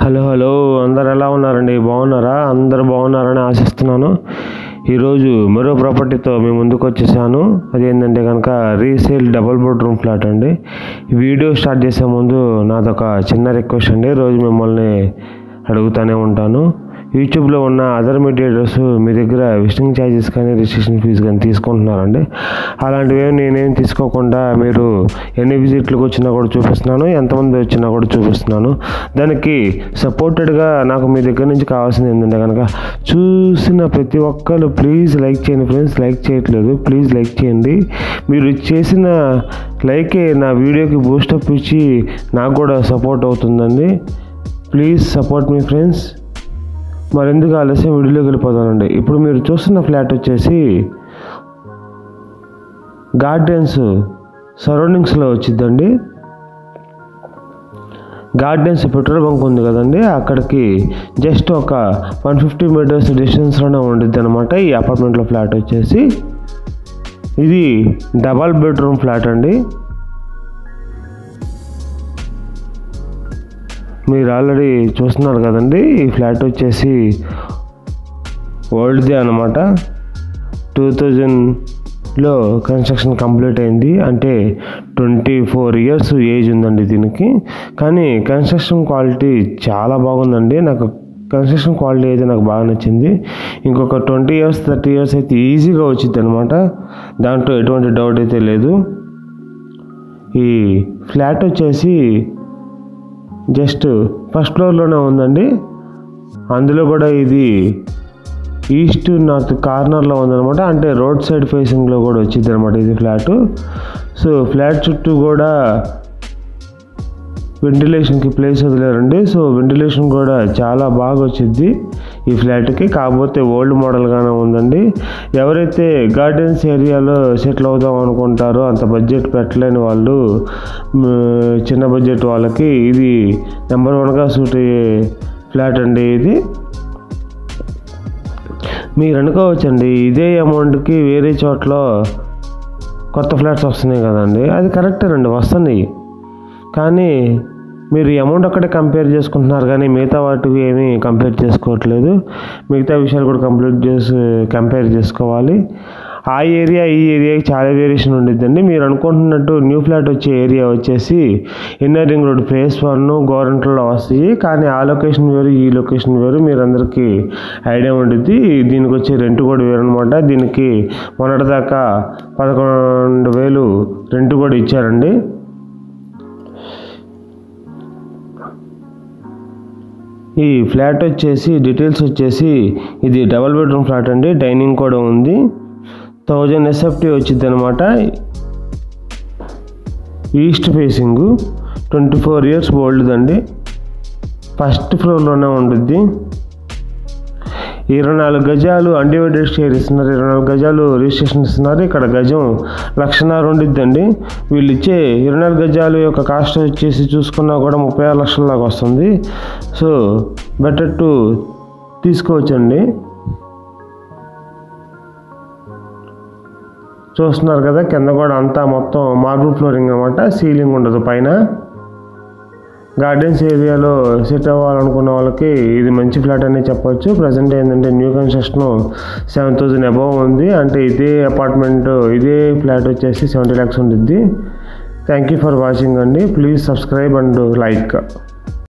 Hello అందరు ఎలా ఉన్నారండి? బాగున్నారా? అందరూ బాగున్నారని ఆశిస్తున్నాను. ఈరోజు మరో ప్రాపర్టీతో మీ ముందుకు వచ్చేసాను. అదేంటంటే కనుక రీసేల్ డబుల్ బెడ్రూమ్ ఫ్లాట్ అండి. ఈ వీడియో స్టార్ట్ చేసే ముందు నాదొక చిన్న రిక్వెస్ట్ అండి. రోజు మిమ్మల్ని అడుగుతూనే ఉంటాను. యూట్యూబ్లో ఉన్న అదర్ మీడియేటర్స్ మీ దగ్గర విజిటింగ్ ఛార్జెస్ కానీ రిజిస్ట్రేషన్ ఫీజు కానీ తీసుకుంటున్నారండి. అలాంటివి నేనేం తీసుకోకుండా మీరు ఎన్ని విజిట్లకు వచ్చినా కూడా చూపిస్తున్నాను, ఎంతమంది వచ్చినా కూడా చూపిస్తున్నాను. దానికి సపోర్టెడ్గా నాకు మీ దగ్గర నుంచి కావాల్సింది ఏంటంటే కనుక చూసిన ప్రతి ఒక్కరు ప్లీజ్ లైక్ చేయండి ఫ్రెండ్స్. లైక్ చేయట్లేదు, ప్లీజ్ లైక్ చేయండి. మీరు చేసిన లైకే నా వీడియోకి బూస్టప్ ఇచ్చి నాకు కూడా సపోర్ట్ అవుతుందండి. Please support me friends. మరెందుకు ఆలస్యం వీడియోలోకి వెళ్ళిపోతానండి. ఇప్పుడు మీరు చూస్తున్న ఫ్లాట్ వచ్చేసి గార్డెన్స్ సరౌండింగ్స్లో వచ్చిందండి. గార్డెన్స్ పెట్రోల్ బంక్ ఉంది కదండి, అక్కడికి జస్ట్ ఒక 150 మీటర్స్ డిస్టెన్స్లోనే ఉండిద్ది అనమాట ఈ అపార్ట్మెంట్లో ఫ్లాట్ వచ్చేసి. ఇది డబల్ బెడ్రూమ్ ఫ్లాట్ అండి. మీరు ఆల్రెడీ చూస్తున్నారు కదండి. ఈ ఫ్లాట్ వచ్చేసి ఓల్డ్దే అనమాట. 2000లో కన్స్ట్రక్షన్ కంప్లీట్ అయింది. అంటే 24 ఇయర్స్ ఏజ్ ఉందండి దీనికి. కానీ కన్స్ట్రక్షన్ క్వాలిటీ చాలా బాగుందండి. నాకు కన్స్ట్రక్షన్ క్వాలిటీ అయితే నాకు బాగా నచ్చింది. ఇంకొక 20 ఇయర్స్ 30 ఇయర్స్ అయితే ఈజీగా వచ్చింది అనమాట. దాంట్లో ఎటువంటి డౌట్ అయితే లేదు. ఈ ఫ్లాట్ వచ్చేసి జస్ట్ ఫస్ట్ ఫ్లోర్లోనే ఉందండి. అందులో కూడా ఇది ఈస్ట్ నార్త్ కార్నర్లో ఉందన్నమాట. అంటే రోడ్ సైడ్ ఫేసింగ్లో కూడా వచ్చింది అనమాట ఇది ఫ్లాట్. సో ఫ్లాట్ చుట్టూ కూడా వెంటిలేషన్కి ప్లేస్ వదిలేరండి. సో వెంటిలేషన్ కూడా చాలా బాగా వచ్చింది ఈ ఫ్లాట్కి. కాకపోతే ఓల్డ్ మోడల్గానే ఉందండి. ఎవరైతే గార్డెన్స్ ఏరియాలో సెటిల్ అవుదాం అనుకుంటారో, అంత బడ్జెట్ పెట్టలేని వాళ్ళు, చిన్న బడ్జెట్ వాళ్ళకి ఇది నెంబర్ 1గా సూట్ అయ్యే ఫ్లాట్ అండి ఇది. మీరు అనుకోవచ్చండి, ఇదే అమౌంట్కి వేరే చోట్ల కొత్త ఫ్లాట్స్ వస్తున్నాయి కదండి. అది కరెక్టేనండి, వస్తున్నాయి. కానీ మీరు అమౌంట్ అక్కడే కంపేర్ చేసుకుంటున్నారు, కానీ మిగతా వాటికి ఏమీ కంపేర్ చేసుకోవట్లేదు. మిగతా విషయాలు కూడా కంపేర్ చేసుకోవాలి. ఆ ఏరియా ఈ ఏరియాకి చాలా వేరియేషన్ ఉండిద్దండి. మీరు అనుకుంటున్నట్టు న్యూ ఫ్లాట్ వచ్చే ఏరియా వచ్చేసి ఇన్నర్ రింగ్ రోడ్ ఫేస్ 1 గవర్నమెంట్లో వస్తాయి. కానీ ఆ లొకేషన్ వేరు, ఈ లొకేషన్ వేరు. మీరు అందరికీ ఐడియా ఉండిద్ది. దీనికి వచ్చే రెంట్ కూడా వేరు అనమాట. దీనికి మొన్నటిదాకా 11,000 రెంట్ కూడా ఇచ్చారండి. ఈ ఫ్లాట్ వచ్చేసి డీటెయిల్స్ వచ్చేసి ఇది డబల్ బెడ్రూమ్ ఫ్లాట్ అండి. డైనింగ్ కూడా ఉంది. 1000 SFT వచ్చింది అనమాట. ఈస్ట్ ఫేసింగ్ 24 ఇయర్స్ ఓల్డ్ అండి. ఫస్ట్ ఫ్లోర్లోనే ఉంటుంది. 24 గజాలు అన్డివైడెడ్ షేర్ ఇస్తున్నారు. 24 గజాలు రిజిస్ట్రేషన్ ఇస్తున్నారు. ఇక్కడ గజం 1,50,000 ఉండిద్దండి. వీళ్ళు ఇచ్చే 24 గజాలు యొక్క కాస్ట్ వచ్చేసి చూసుకున్నా కూడా 36 లక్షల దాకా వస్తుంది. సో బెటర్ టు తీసుకోవచ్చండి. చూస్తున్నారు కదా, కింద కూడా అంతా మొత్తం మార్బుల్ ఫ్లోరింగ్ అన్నమాట. సీలింగ్ ఉండదు పైన. గార్డెన్స్ ఏరియాలో సెట్ అవ్వాలనుకున్న వాళ్ళకి ఇది మంచి ఫ్లాట్ అనే చెప్పవచ్చు. ప్రజెంట్ ఏంటంటే న్యూ కన్స్ట్రక్షన్ 7,000 అబవ్ ఉంది. అంటే ఇదే అపార్ట్మెంట్, ఇదే ఫ్లాట్ వచ్చేసి 70 lakhs ఉంటుంది. థ్యాంక్ యూ ఫర్ వాచింగ్ అండి. Please subscribe and like.